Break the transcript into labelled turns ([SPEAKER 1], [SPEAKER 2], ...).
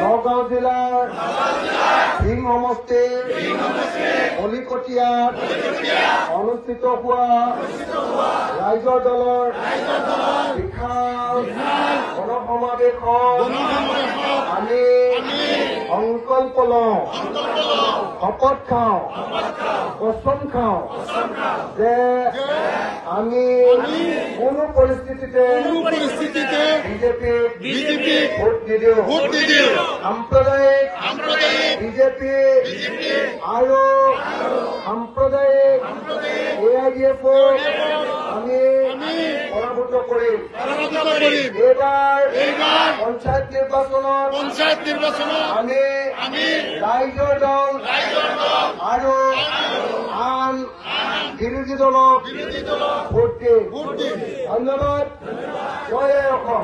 [SPEAKER 1] নগাঁও জিলাৰ সিং সমষ্টিৰ কলিকটীয়াত অনুষ্ঠিত হোৱা ৰাইজৰ দলৰ বিশাল গণসমাৱেশত আমি সংকল্প লওঁ, শপত খাওঁ, কচম খাওঁ যে আমি কোনো পৰিস্থিতিতে বিজেপিক ভোট নিদিওঁ। সাম্প্ৰদায়িক বিজেপি আৰু সাম্প্ৰদায়িক AIDF-ক আমি পৰাভূত কৰিম। এইবাৰ পঞ্চায়ত নিৰ্বাচনত আমি ৰাইজৰ দল আৰু আন বিৰোধী দলক ভোট দিম। ধন্যবাদ। জয় অসম।